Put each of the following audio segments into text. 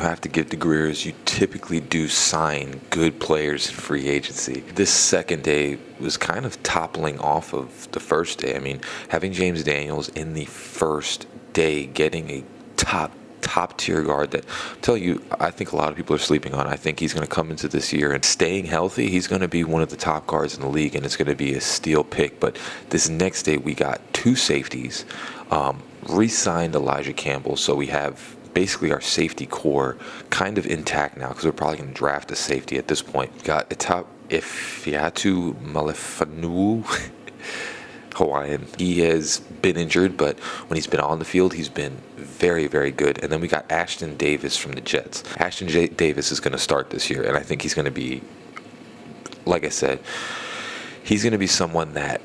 I have to give to Greer is you typically do sign good players in free agency. This second day was kind of toppling off of the first day. I mean, having James Daniels in the first day, getting a top tier guard that I'm telling you, I think a lot of people are sleeping on. I think he's going to come into this year and staying healthy. He's going to be one of the top guards in the league, and it's going to be a steal pick. But this next day, we got two safeties, re-signed Elijah Campbell, so we have basically our safety core kind of intact now because we're probably going to draft a safety at this point. Got Ifeatu Malefanu. Hawaiian. He has been injured, but when he's been on the field, he's been very, very good. And then we got Ashton Davis from the Jets. Davis is going to start this year, and I think he's going to be, like I said, he's going to be someone that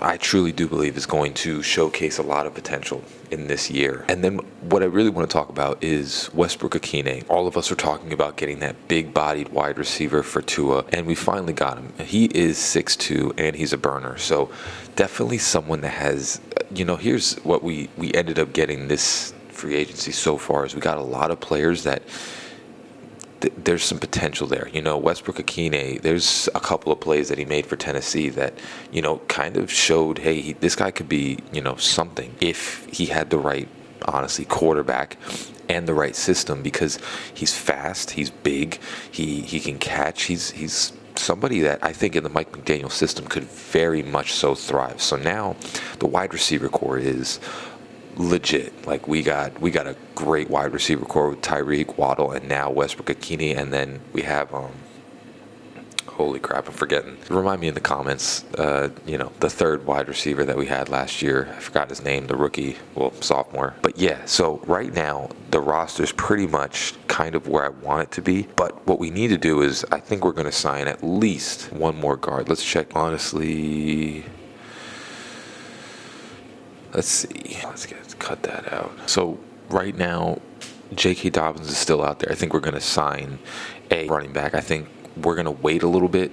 I truly do believe is going to showcase a lot of potential in this year. And then what I really want to talk about is Westbrook-Ikhine. All of us are talking about getting that big-bodied wide receiver for Tua, and we finally got him. He is 6'2", and he's a burner. So definitely someone that has, here's what we ended up getting this free agency so far is we got a lot of players that there's some potential there. Westbrook-Ikhine, there's a couple of plays that he made for Tennessee that, kind of showed, hey, this guy could be, something if he had the right, honestly, quarterback and the right system, because he's fast, he's big, he can catch, he's somebody that I think in the Mike McDaniel system could very much so thrive. So now the wide receiver core is legit. Like we got a great wide receiver core with Tyreek, Waddle, and now Westbrook-Ikhine, and then we have holy crap, I'm forgetting. Remind me in the comments. The third wide receiver that we had last year. I forgot his name. The rookie, sophomore. But yeah, so right now the roster is pretty much kind of where I want it to be. But what we need to do is I think we're going to sign at least one more guard. Let's check. Honestly. Let's see. Let's cut that out. So right now, J.K. Dobbins is still out there. I think we're going to sign a running back. I think we're going to wait a little bit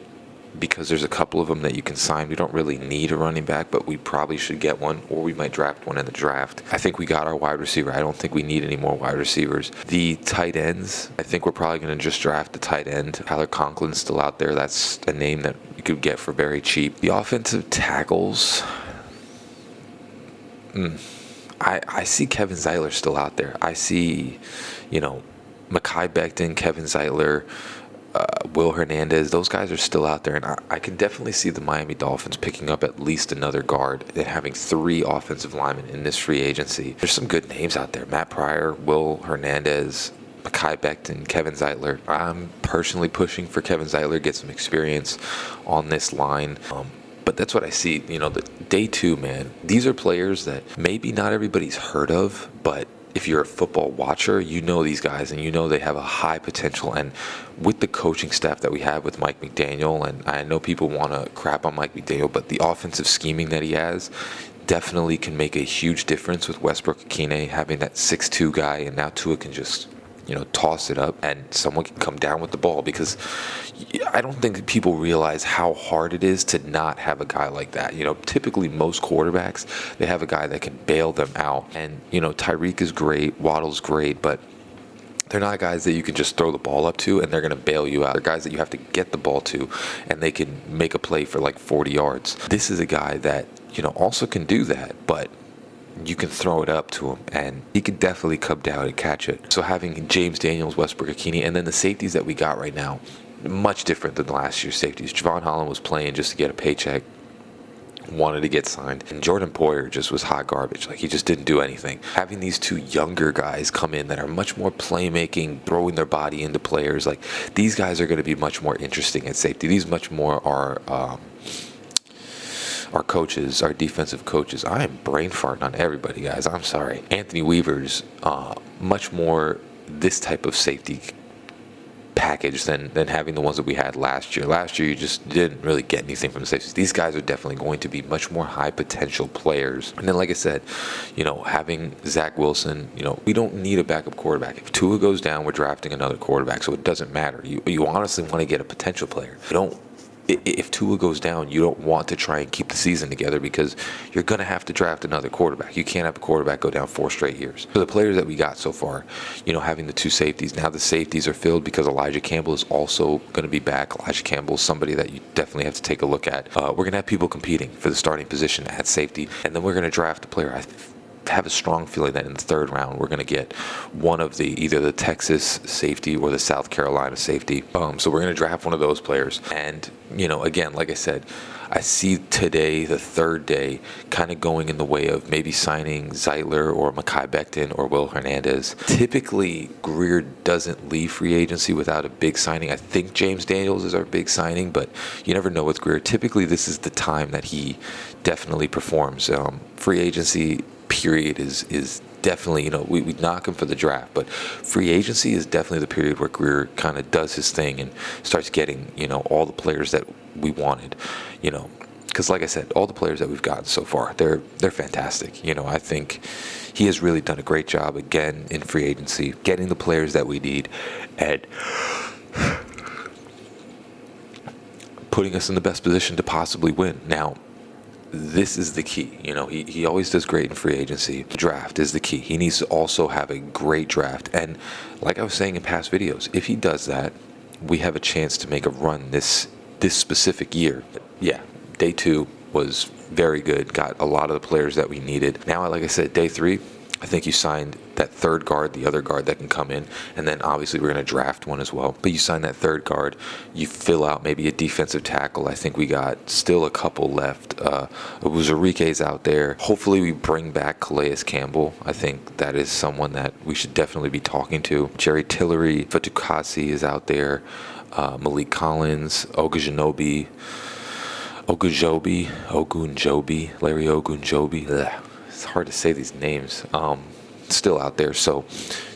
because there's a couple of them that you can sign. We don't really need a running back, but we probably should get one, or we might draft one in the draft. I think we got our wide receiver. I don't think we need any more wide receivers. The tight ends, I think we're probably going to just draft the tight end. Tyler Conklin's still out there. That's a name that you could get for very cheap. The offensive tackles, I see Kevin Zeitler still out there. I see, Mekhi Becton, Kevin Zeitler, Will Hernandez. Those guys are still out there, and I can definitely see the Miami Dolphins picking up at least another guard and having 3 offensive linemen in this free agency. There's some good names out there. Matt Pryor, Will Hernandez, Mekhi Becton, Kevin Zeitler. I'm personally pushing for Kevin Zeitler, get some experience on this line. But that's what I see, the day 2, man. These are players that maybe not everybody's heard of, but if you're a football watcher, you know these guys and you know they have a high potential. And with the coaching staff that we have with Mike McDaniel, and I know people want to crap on Mike McDaniel, but the offensive scheming that he has definitely can make a huge difference with Westbrook-Ikhine having that 6'2" guy, and now Tua can just toss it up and someone can come down with the ball, because I don't think people realize how hard it is to not have a guy like that. Typically most quarterbacks, they have a guy that can bail them out. And, Tyreek is great, Waddle's great, but they're not guys that you can just throw the ball up to and they're going to bail you out. They're guys that you have to get the ball to and they can make a play for like 40 yards. This is a guy that, also can do that, but you can throw it up to him, and he could definitely come down and catch it. So having James Daniels, Westbrook-Ikhine, and then the safeties that we got right now, much different than last year's safeties. Javon Holland was playing just to get a paycheck, wanted to get signed, and Jordan Poyer just was hot garbage. Like, he just didn't do anything. Having these 2 younger guys come in that are much more playmaking, throwing their body into players, like, these guys are going to be much more interesting at safety. These much more are our coaches, our defensive coaches. I am brain farting on everybody, guys. I'm sorry. Anthony Weaver's much more this type of safety package than having the ones that we had last year. Last year, you just didn't really get anything from the safeties. These guys are definitely going to be much more high potential players. And then, like I said, having Zach Wilson, we don't need a backup quarterback. If Tua goes down, we're drafting another quarterback, so it doesn't matter. You honestly want to get a potential player. You don't if Tua goes down, you don't want to try and keep the season together because you're going to have to draft another quarterback. You can't have a quarterback go down 4 straight years. So the players that we got so far, having the 2 safeties, now the safeties are filled because Elijah Campbell is also going to be back. Elijah Campbell is somebody that you definitely have to take a look at. We're going to have people competing for the starting position at safety, and then we're going to draft a player. I have a strong feeling that in the 3rd round we're going to get one of either the Texas safety or the South Carolina safety. So we're going to draft one of those players. And again, like I said, I see today, the 3rd day, kind of going in the way of maybe signing Zeitler or Mekhi Becton or Will Hernandez. Typically, Grier doesn't leave free agency without a big signing. I think James Daniels is our big signing, but you never know with Grier. Typically, this is the time that he definitely performs. Free agency period is definitely, we knock him for the draft, but free agency is definitely the period where Grier kind of does his thing and starts getting, all the players that we wanted, because like I said, all the players that we've gotten so far, they're fantastic. I think he has really done a great job again in free agency, getting the players that we need and putting us in the best position to possibly win. Now, this is the key. He always does great in free agency. Draft is the key. He needs to also have a great draft. And like I was saying in past videos, if he does that, we have a chance to make a run this specific year. Yeah, day 2 was very good. Got a lot of the players that we needed. Now, like I said, day 3, I think you signed that 3rd guard, the other guard that can come in, and then obviously we're going to draft one as well. But you sign that 3rd guard, you fill out maybe a defensive tackle. I think we got still a couple left. Uzurique's out there. Hopefully we bring back Calais Campbell. I think that is someone that we should definitely be talking to. Jerry Tillery, Fatukasi is out there. Malik Collins, Ogunjobi, Larry Ogunjobi. Ugh. It's hard to say these names. Still out there. So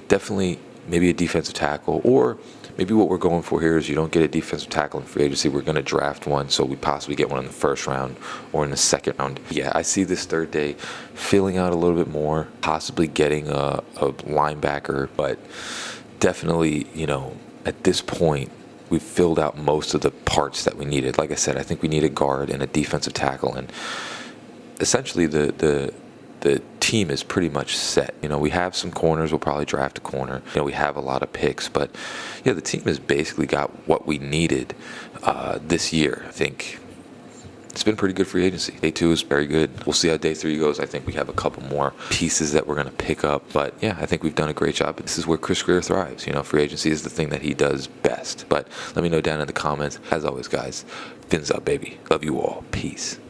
definitely maybe a defensive tackle, or maybe what we're going for here is you don't get a defensive tackle in free agency. We're going to draft one, so we possibly get one in the 1st round or in the 2nd round. Yeah, I see this 3rd day filling out a little bit more, possibly getting a linebacker, but definitely, at this point, we've filled out most of the parts that we needed. Like I said, I think we need a guard and a defensive tackle, and essentially the team is pretty much set. We have some corners. We'll probably draft a corner. We have a lot of picks, but yeah, the team has basically got what we needed this year. I think it's been pretty good free agency. Day 2 is very good. We'll see how day 3 goes. I think we have a couple more pieces that we're going to pick up, but yeah, I think we've done a great job. This is where Chris Grier thrives. Free agency is the thing that he does best. But let me know down in the comments. As always, guys, fins up, baby. Love you all. Peace.